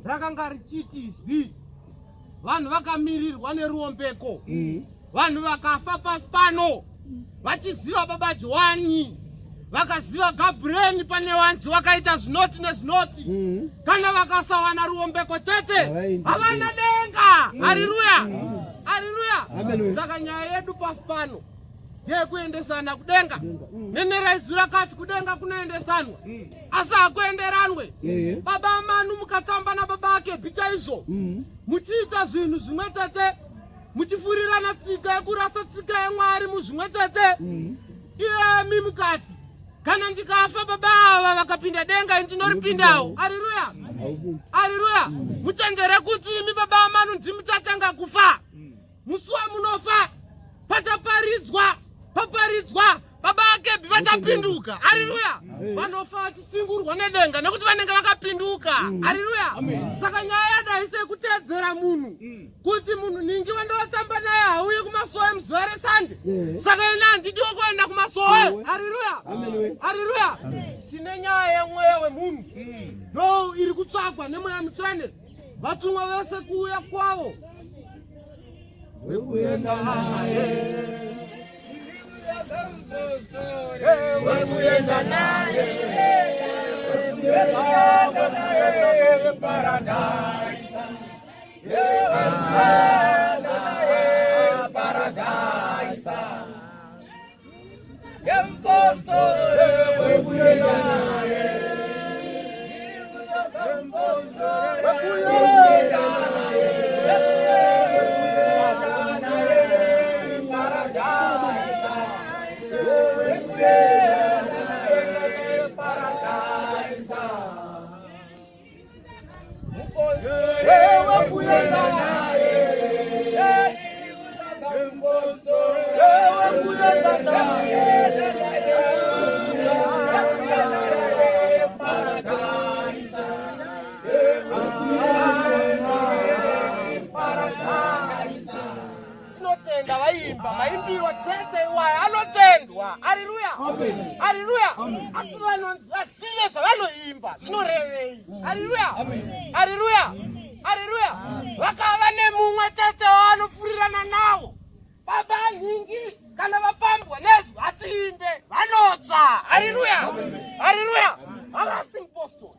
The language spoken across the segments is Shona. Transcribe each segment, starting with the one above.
rakanga richiti izwi vanhu vakamirirwa neruombeko, vanhu vakafa pasi pano vachiziva baba Johani, vakaziva Gabriel pane vantu vakaita zvinoti nezvinoti, kana vakasawana ruombeko chete havana denga. Haleluya, haleluya. Saka nyaya yedu pasi pano ndeyekuendesana kudenga. Nenera izwi rakati kudenga kunoendesanwa asi hakuenderanwe. Baba Manu mukatamba nababa ake bhitaizvo, muchiita zvinhu zvimwe chete, muchifurirana tsika yekurasa tsika yaMwari muzvimwe chete. Iyemi mukati kana ndikafa baba ava vakapinda denga ndinoripindawo. Haleluya, haleluya. Muchenjere kuti imi baba Manu ndimuchatanga kufa. Musuwa munofa paparidzwa baba ake vachapinduka. Haleluya. Vanofa vachitsingurwa nedenga nekuti vanenge vakapinduka. Haleluya. Saka nyaya yadaise kutedzera munhu kuti munhu ningi wandotamba naye hauye kumasowe muzuva resande. Saka ina handidiwo kuenda kumasowe. Haleluya, haleluya. Tine nyaya yemweya wemunhu ndo iri kutsvagwa nemweya mutsvene. Vatumwa vese kuuya kwavo wekuenda naye, wekuenda naye, wekuenda naye paradise, wekuenda naye paradise, wekuenda naye, maimbirwa chete iwayo anotendwa. Haleluya, haleluya. Asi vanozvizive zvavanoimba zvinorevei. Haleluya, haleluya, haleluya. Vakava nemumwe chete wavanofurirana nawo. Baba nhingi kana vapambwa nezvi hatiimbe vanotsva. Haleluya, haleluya. Havasi mupostori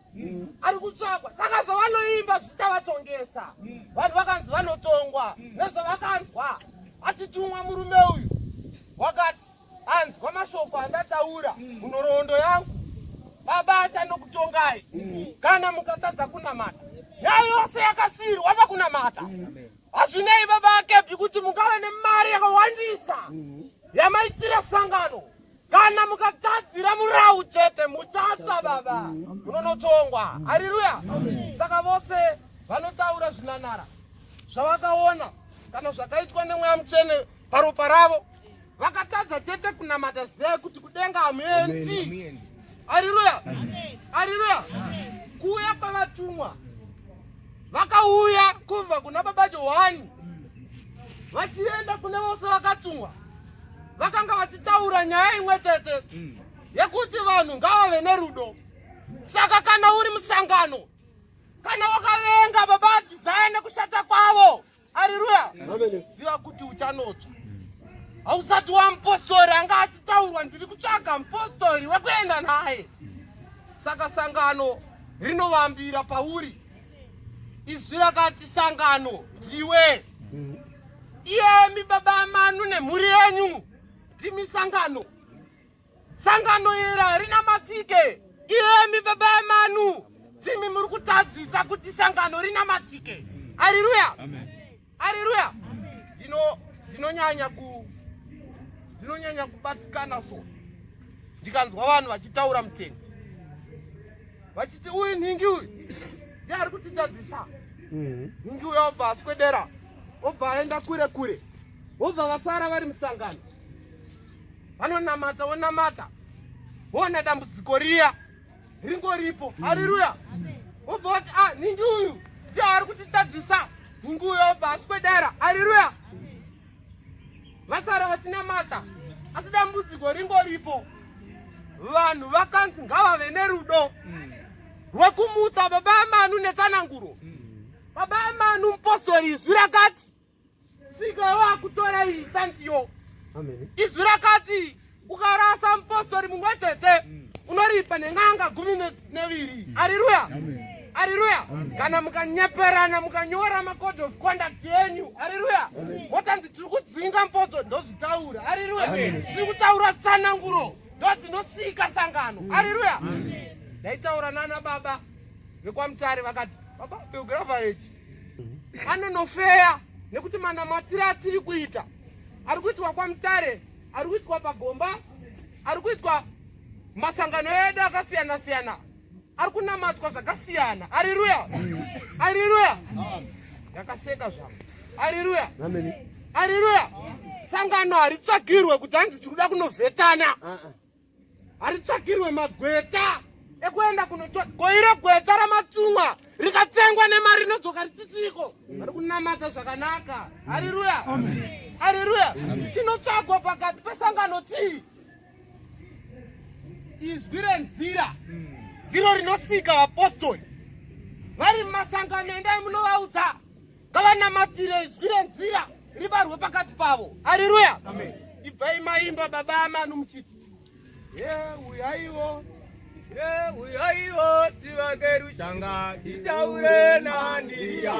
ari kutsvagwa, saka zvavanoimba zvichavatongesa. Vanhu vakanzi vanotongwa nezvavakanzwa. Atitumwa murume uyu wakati anzwa mashoko andataura munhoroondo yangu, baba achandokutongai kana mukatadza kunamata. Nyaya yose yakasiyirwa pakunamata. Hazvinei baba akepi kuti mungave nemari yakawandisa yamaitira sangano, kana mukatadzira murau chete muchatsva baba, munonotongwa. Haleluya. Saka vose vanotaura zvinanara zvavakaona kana zvakaitwa nemweya mutsvene paropa ravo, vakatadza chete kunamata zeye kuti kudenga hamuendi. Haleluya, haleluya. Kuuya kwavatumwa vakauya kubva kuna baba Johani vachienda kune vose vakatumwa, vakanga vachitaura nyaya imwe chete yekuti vanhu ngavave nerudo. Saka kana uri musangano, kana wakavenga baba Desire nekushata kwavo, haleluya, ziva kuti uchanotsva. Hausati wamupostori anga achitaurwa ndiri kutsvaga mupostori wekuenda naye. Saka sangano rinovambira pauri. Izwi rakati sangano dziwe. Iyemi baba Manu nemhuri yenyu ndimi sangano. Sangano iri rinamatike. Iyemi baba Manu ndimi muri kutadzisa kuti sangano rinamatike. Haleluya, haleluya. Ndinonyanya kubatikana so ndikanzwa vanhu vachitaura mutendi vachiti uyu nhingi uyu ndiye ari kutitadzisa. Nhingi uyu obva aswedera, obva aenda kure kure, obva vasara vari musangano vanonamata, vonamata, vona dambudziko riya ringoripo. Haleluya. Obva vati nhingi uyu ndiye ari kutitadzisa. Nhingi uyu obva aswedera. Haleluya. Vasara vachinamata asi dambudziko ringoripo. Vanhu vakanzi ngavave nerudo rwekumutsa baba Manu netsananguro. baba manu mpostori izvirakati tsika wakutora iyi santiyo. Amen. Izvirakati ukarasa mpostori mumwe chete unoripa neng'anga 12. Haleluya. Haleluya. Kana mukanyeperana mukanyora macode of conduct yenyu. Haleluya. Motanzi tiri kudzinga mpostori ndozvitaura. Haleluya. Tiri kutaura tsananguro ndodzinosika sangano. Haleluya. Ndaitaura nana baba vekwamutare vakati baba biographer anonofeya nekuti manamatire atiri kuita ari kuitwa kwamutare, ari kuitwa pagomba, ari kuitwa masangano edu akasiyana siyana, ari kunamatwa zvakasiyana. Haleluya. Haleluya. Yakaseka zvangu. Haleluya. Amen. Haleluya. Sangano haritsvagirwe kuti hanzi tikuda kunovhetana. Haritsvagirwe magweta ekuenda kunogoire gweta ramatumwa rikatsengwa nemari inodzoka ritsitsiko. Vari kunamata zvakanaka. Haleluya. Haleluya. Chinotsvagwa pakati pesangano tii izwi renzira, dziro rinosika vapostori vari mumasangano. Endai munovaudza ngavanamatire izwi renzira ribarwe pakati pavo. Haleluya. Ibvai maimba baba amanu muchiti uyaiwo uyaiwo tivake rushanga titaure nandiriya.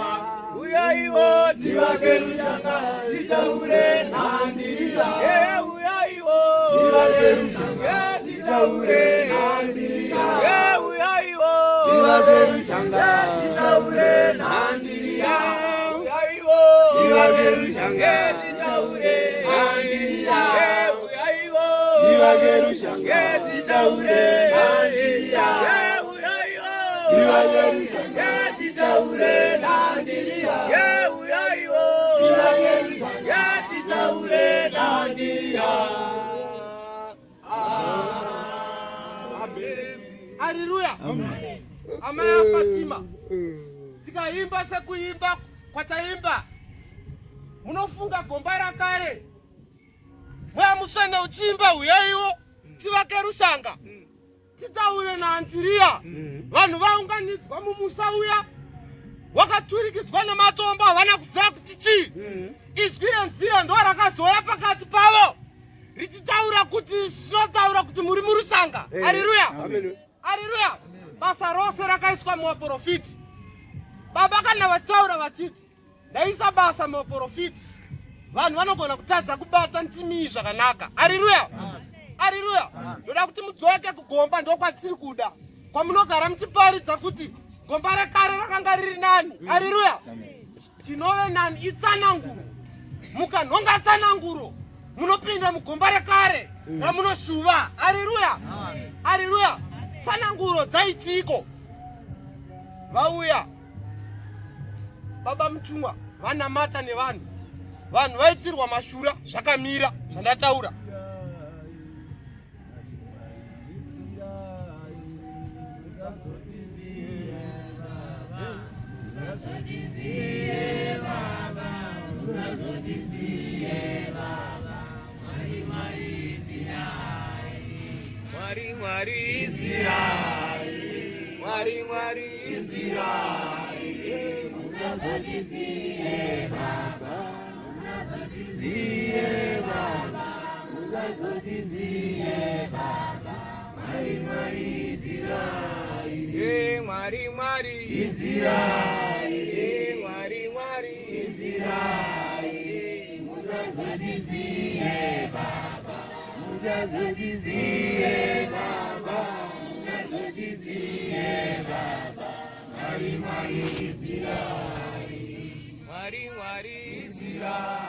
Uyaiwo tivake rushanga titaure nandiriya. Uyaiwo tivake rushanga titaure nandiriya. Uyaiwo tivake rushanga titaure nandiriya. Uyaiwo tivake rushanga titaure nandiriya. Uyaiwo tivake rushanga titaure nandiriya. Titaure nandiriya. Titaure nandiriya. Haleluya. Amaya Fatima tikaimba sekuimba kwataimba munofunga gomba rakare mweya mutsvene uchiimba uyaiwo tivake rushanga titaure nandiriya. Vanhu vaunganidzwa mumusa uya wakaturikidzwa nematombo havana kuziva kuti chii. Izwi renzira ndo rakazoya pakati pavo richitaura kuti zvinotaura kuti muri murushanga. Haleluya. Haleluya. Basa rose rakaiswa muvaprofiti. Baba kana vachitaura vachiti ndaisa basa muvaprofiti vanhu vanogona kutadza kubata ntimi zvakanaka. Haleluya. Haleluya. Ndoda kuti mudzoke kugomba ndokwatiri kuda kwamunogara muchiparidza kuti gomba rekare rakanga riri nani. Haleluya. Chinove nani itsananguro. Mukanhonga tsananguro munopinda mugomba rekare ramunoshuva. Haleluya. Haleluya. Tsananguro dzaitiko vauya baba mutumwa vanamata nevanhu, vanhu vaitirwa mashura zvakamira zvandataura. Mwari Israeli, Mwari Israeli, uzazotizie Baba, uzazotizie Baba, uzazotizie Baba, Mwari Israeli, Mwari Israeli, Mwari Israeli, uzazotizie Baba, uzazotizie Baba, uzazotizie Baba, Mwari Israeli, Mwari Israeli.